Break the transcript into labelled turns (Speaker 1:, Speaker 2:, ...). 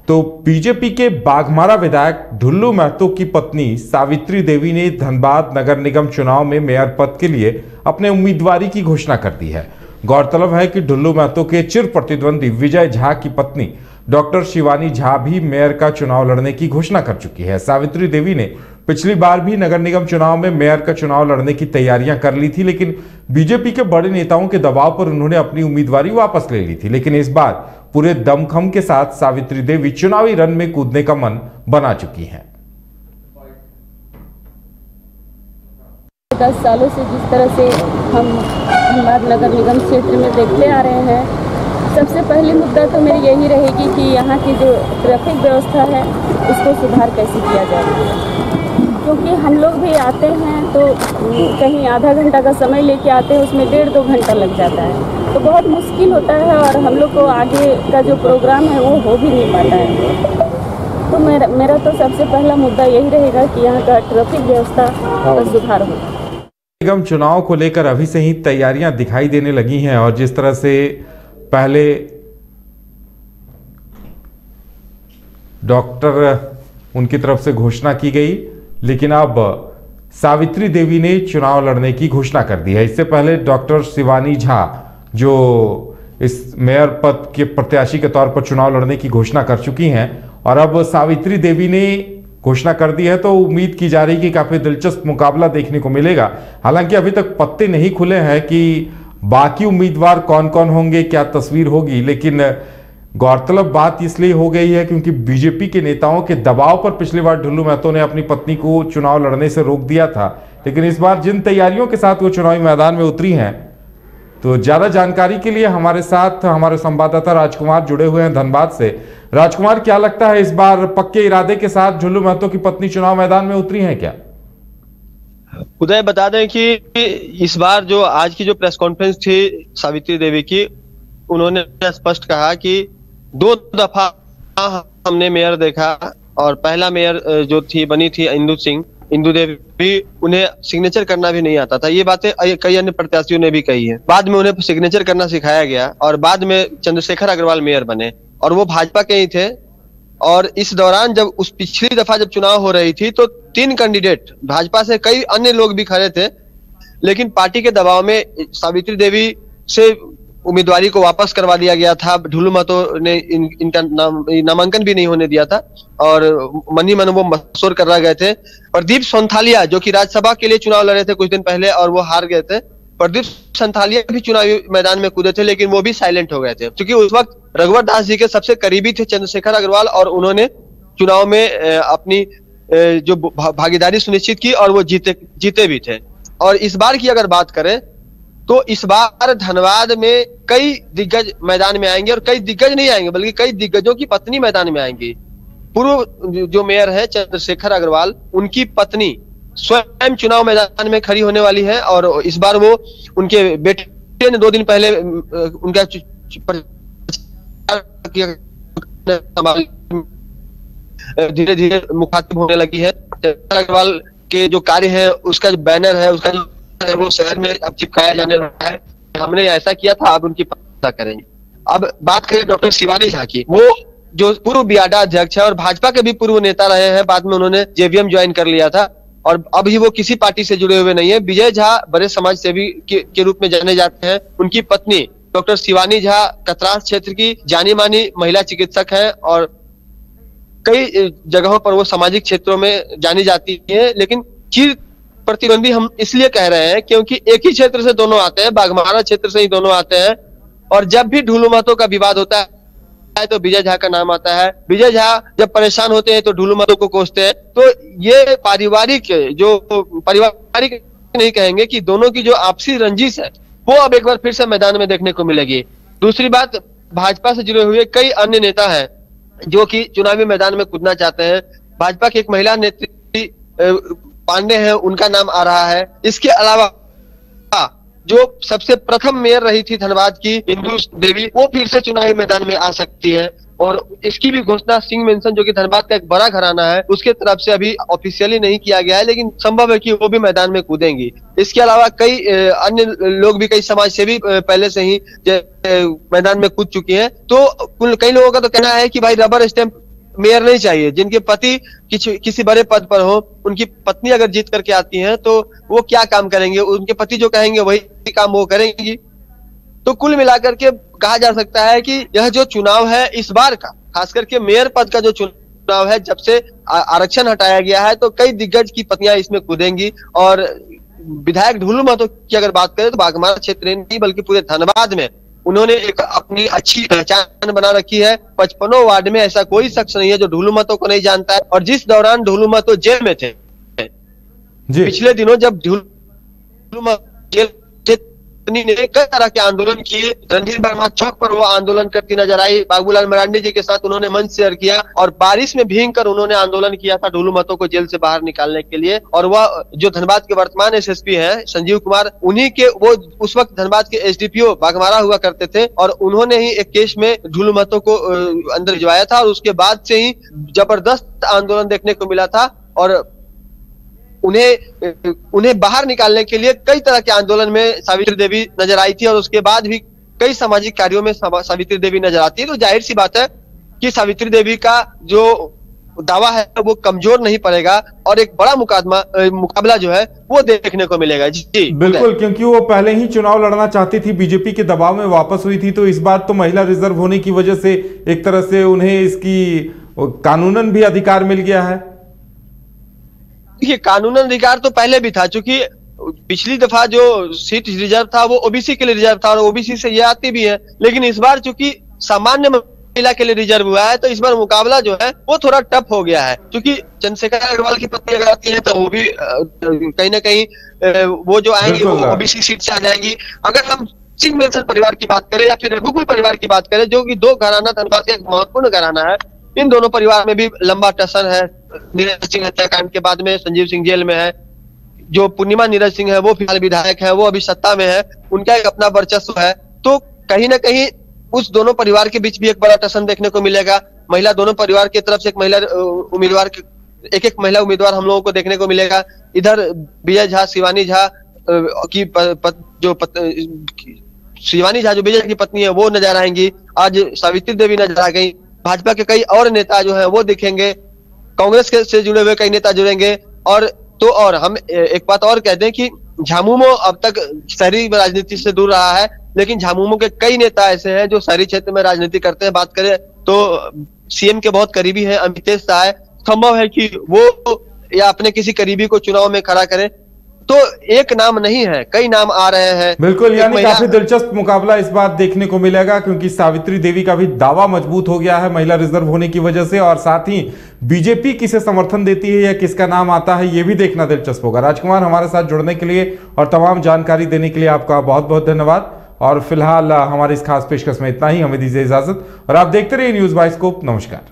Speaker 1: तो बीजेपी के बाघमारा विधायक ढुल्लू महतो की पत्नी सावित्री देवी ने धनबाद नगर निगम चुनाव में मेयर पद के लिए अपने उम्मीदवारी की घोषणा कर दी है। गौरतलब है कि ढुल्लू महतो के चिर प्रतिद्वंदी विजय झा की पत्नी डॉक्टर शिवानी झा भी मेयर का चुनाव लड़ने की घोषणा कर चुकी है। सावित्री देवी ने पिछली बार भी नगर निगम चुनाव में मेयर का चुनाव लड़ने की तैयारियां कर ली थी, लेकिन बीजेपी के बड़े नेताओं के दबाव पर उन्होंने अपनी उम्मीदवारी वापस ले ली थी। लेकिन इस बार पूरे दमखम के साथ सावित्री देवी चुनावी रण में कूदने का मन बना चुकी हैं।
Speaker 2: 10 सालों से जिस तरह से हम धनबाद नगर निगम क्षेत्र में देखते आ रहे हैं, सबसे पहली मुद्दा तो मेरी यही रहेगी कि यहाँ की जो ट्रैफिक व्यवस्था है उसको सुधार कैसे किया जाए, क्योंकि हम लोग भी आते हैं तो कहीं आधा घंटा का समय लेके आते हैं, उसमें 1.5-2 घंटा लग जाता है, तो बहुत मुश्किल होता है और हम लोग को आगे का जो प्रोग्राम है वो हो भी नहीं पाता है। तो मेरा तो सबसे पहला मुद्दा यही रहेगा कि यहाँ का ट्रैफिक व्यवस्था का सुधार हो।
Speaker 1: निगम चुनाव को लेकर अभी से ही तैयारियां दिखाई देने लगी हैं और जिस तरह से पहले डॉक्टर उनकी तरफ से घोषणा की गई, लेकिन अब सावित्री देवी ने चुनाव लड़ने की घोषणा कर दी है। इससे पहले डॉक्टर शिवानी झा जो इस मेयर पद के प्रत्याशी के तौर पर चुनाव लड़ने की घोषणा कर चुकी हैं और अब सावित्री देवी ने घोषणा कर दी है, तो उम्मीद की जा रही है कि काफी दिलचस्प मुकाबला देखने को मिलेगा। हालांकि अभी तक पत्ते नहीं खुले हैं कि बाकी उम्मीदवार कौन कौन होंगे, क्या तस्वीर होगी, लेकिन गौरतलब बात इसलिए हो गई है क्योंकि बीजेपी के नेताओं के दबाव पर पिछली बार ढुल्लू महतो ने अपनी पत्नी को चुनाव लड़ने से रोक दिया था, लेकिन इस बार जिन तैयारियों के साथ वो चुनावी मैदान में उतरी हैं, तो ज्यादा जानकारी के लिए हमारे साथ हमारे संवाददाता राजकुमार जुड़े हुए हैं धनबाद से। राजकुमार, क्या लगता है इस बार पक्के इरादे के साथ ढुल्लू महतो की पत्नी चुनाव मैदान में उतरी हैं क्या?
Speaker 3: उदय, बता दें कि इस बार जो आज की जो प्रेस कॉन्फ्रेंस थी सावित्री देवी की, उन्होंने स्पष्ट कहा कि 2 दफा हमने मेयर देखा और पहला मेयर जो थी बनी थी इंदू देवी, उन्हें सिग्नेचर करना भी नहीं आता था। ये बातें कई अन्य प्रत्याशियों ने भी कही है। बाद में उन्हें सिग्नेचर करना सिखाया गया और बाद में चंद्रशेखर अग्रवाल मेयर बने और वो भाजपा के ही थे। और इस दौरान जब उस पिछली दफा जब चुनाव हो रही थी तो 3 कैंडिडेट भाजपा से, कई अन्य लोग भी खड़े थे, लेकिन पार्टी के दबाव में सावित्री देवी से उम्मीदवारी को वापस करवा दिया गया था। ढुल्लू महतो ने इनका नामांकन भी नहीं होने दिया था और मनी मन वो मशहूर कर गए थे। प्रदीप सोंथालिया जो कि राज्यसभा के लिए चुनाव लड़े थे कुछ दिन पहले और वो हार गए थे, प्रदीप सोंथालिया भी चुनावी मैदान में कूदे थे, लेकिन वो भी साइलेंट हो गए थे क्योंकि उस वक्त रघुवर दास जी के सबसे करीबी थे चंद्रशेखर अग्रवाल और उन्होंने चुनाव में अपनी जो भागीदारी सुनिश्चित की और वो जीते भी थे। और इस बार की अगर बात करें तो इस बार धनबाद में कई दिग्गज मैदान में आएंगे और कई दिग्गज नहीं आएंगे बल्कि कई दिग्गजों की पत्नी मैदान में आएंगी। पूर्व जो मेयर है चंद्रशेखर अग्रवाल, उनकी पत्नी स्वयं चुनाव मैदान में खड़ी होने वाली है और इस बार वो उनके बेटे ने 2 दिन पहले उनका धीरे धीरे मुखातिब होने लगी है। अग्रवाल के जो कार्य है उसका जो बैनर है उसका जो वो शहर में अब चिपकाया जाने लगा है। हमने ऐसा किया था, अब उनकी पता करेंगे। अब बात करें डॉक्टर शिवानी झा की, वो जो पूर्व बियाडा अध्यक्ष है और भाजपा के भी पूर्व नेता रहे हैं, बाद में उन्होंने जेवीएम ज्वाइन कर लिया था और अभी वो किसी पार्टी से जुड़े हुए नहीं है। विजय झा बड़े समाज सेवी के रूप में जाने जाते हैं। उनकी पत्नी डॉक्टर शिवानी झा कतरास क्षेत्र की जानी मानी महिला चिकित्सक है और कई जगहों पर वो सामाजिक क्षेत्रों में जानी जाती है। लेकिन चिर प्रतिद्वंदी हम इसलिए कह रहे हैं क्योंकि एक ही क्षेत्र से दोनों आते हैं, बाघमारा क्षेत्र से ही दोनों आते हैं और जब भी ढुल्लू महतो का विवाद होता है तो विजय झा का नाम आता है। विजय झा जब परेशान होते हैं तो ढुल्लू महतो को कोसते हैं। तो ये पारिवारिक नहीं कहेंगे कि दोनों की जो आपसी रंजिश है वो अब एक बार फिर से मैदान में देखने को मिलेगी। दूसरी बात, भाजपा से जुड़े हुए कई अन्य नेता हैं जो कि चुनावी मैदान में कूदना चाहते हैं। भाजपा की एक महिला नेत्री पांडे हैं, उनका नाम आ रहा है। इसके अलावा जो सबसे प्रथम मेयर रही थी धनबाद की इंदू देवी, वो फिर से चुनावी मैदान में आ सकती है और इसकी भी घोषणा सिंह मेंशन जो कि धनबाद का एक बड़ा घराना है उसके तरफ से अभी ऑफिशियली नहीं किया गया है, लेकिन संभव है कि वो भी मैदान में कूदेंगी। इसके अलावा कई अन्य लोग भी, कई समाज सेवी पहले से ही मैदान में कूद चुकी हैं। तो कई लोगों का तो कहना है कि भाई रबर स्टैंप मेयर नहीं चाहिए। जिनके पति किसी बड़े पद पर हो, उनकी पत्नी अगर जीत करके आती है तो वो क्या काम करेंगे, उनके पति जो कहेंगे वही काम वो करेंगी। तो कुल मिलाकर के कहा जा सकता है कि यह जो चुनाव है इस बार का, खास करके मेयर पद का जो चुनाव है, जब से आरक्षण हटाया गया है तो कई दिग्गज की पत्नियां इसमें कूदेंगी। और विधायक ढुलू महतो की अगर बात करें तो बाघमारा क्षेत्र नहीं बल्कि पूरे धनबाद में उन्होंने एक अपनी अच्छी पहचान बना रखी है। 55 वार्ड में ऐसा कोई शख्स नहीं है जो ढुलू महतो को नहीं जानता है। और जिस दौरान ढुलू महतो जेल में थे, पिछले दिनों जब ढुलू महतो जेल ने कई तरह के आंदोलन किए, रणधीर वर्मा चौक पर वो आंदोलन करती नजर आई, बाबूलाल मरांडी जी के साथ उन्होंने मंच शेयर किया और बारिश में भीगकर उन्होंने आंदोलन किया था ढुलू महतो को जेल से बाहर निकालने के लिए। और वह जो धनबाद के वर्तमान एसएसपी हैं संजीव कुमार, उन्हीं के वो उस वक्त धनबाद के एसडीपीओ बाघमारा हुआ करते थे और उन्होंने ही एक केस में ढुलू महतो को अंदर भिजवाया था। और उसके बाद से ही जबरदस्त आंदोलन देखने को मिला था और उन्हें बाहर निकालने के लिए कई तरह के आंदोलन में सावित्री देवी नजर आई थी। और उसके बाद भी कई सामाजिक कार्यों में सावित्री देवी नजर आती है। तो जाहिर सी बात है कि सावित्री देवी का जो दावा है वो कमजोर नहीं पड़ेगा और एक बड़ा मुकाबला जो है वो देखने को मिलेगा। जी
Speaker 1: बिल्कुल, क्योंकि वो पहले ही चुनाव लड़ना चाहती थी, बीजेपी के दबाव में वापस हुई थी, तो इस बार तो महिला रिजर्व होने की वजह से एक तरह से उन्हें इसकी कानूनन भी अधिकार मिल गया है।
Speaker 3: देखिए, कानूनन अधिकार तो पहले भी था, क्योंकि पिछली दफा जो सीट रिजर्व था वो ओबीसी के लिए रिजर्व था और ओबीसी से ये आती भी है। लेकिन इस बार चूंकि सामान्य महिला के लिए रिजर्व हुआ है तो इस बार मुकाबला जो है वो थोड़ा टफ हो गया है। क्योंकि चंद्रशेखर अग्रवाल की पत्नी अगर आती है तो वो भी कहीं ना कहीं वो जो आएंगी वो ओबीसी सीट से आ जाएंगी। अगर हम सिंह मिल्सन परिवार की बात करें या फिर रघुकुल परिवार की बात करें, जो कि दो घराना धनबाद का एक महत्वपूर्ण घराना है, इन दोनों परिवार में भी लंबा टसन है। नीरज सिंह हत्याकांड के बाद में संजीव सिंह जेल में है, जो पूर्णिमा नीरज सिंह है वो फिलहाल विधायक है, वो अभी सत्ता में है, उनका एक अपना वर्चस्व है। तो कहीं ना कहीं उस दोनों परिवार के बीच भी एक बड़ा टसन देखने को मिलेगा। महिला दोनों परिवार की तरफ से एक महिला उम्मीदवार, एक महिला उम्मीदवार हम लोगों को देखने को मिलेगा। इधर विजय झा, शिवानी झा की शिवानी झा जो विजय की पत्नी है वो नजर आएंगी। आज सावित्री देवी नजर आ गई। भाजपा के कई और नेता जो है वो दिखेंगे, कांग्रेस के से जुड़े हुए कई नेता जुड़ेंगे। और हम एक बात और कह दें कि झामुमो अब तक शहरी राजनीति से दूर रहा है, लेकिन झामुमो के कई नेता ऐसे हैं जो शहरी क्षेत्र में राजनीति करते हैं। बात करें तो सीएम के बहुत करीबी हैं अमितेश शाह, संभव है कि वो या अपने किसी करीबी को चुनाव में खड़ा करें। तो एक नाम नहीं है, कई नाम आ रहे हैं।
Speaker 1: बिल्कुल, यानी काफी दिलचस्प मुकाबला इस बार देखने को मिलेगा, क्योंकि सावित्री देवी का भी दावा मजबूत हो गया है महिला रिजर्व होने की वजह से, और साथ ही बीजेपी किसे समर्थन देती है या किसका नाम आता है ये भी देखना दिलचस्प होगा। राजकुमार, हमारे साथ जुड़ने के लिए और तमाम जानकारी देने के लिए आपका बहुत बहुत धन्यवाद। और फिलहाल हमारी इस खास पेशकश में इतना ही, हमें दीजिए इजाजत और आप देखते रहिए न्यूज़ बाइस्कोप। नमस्कार।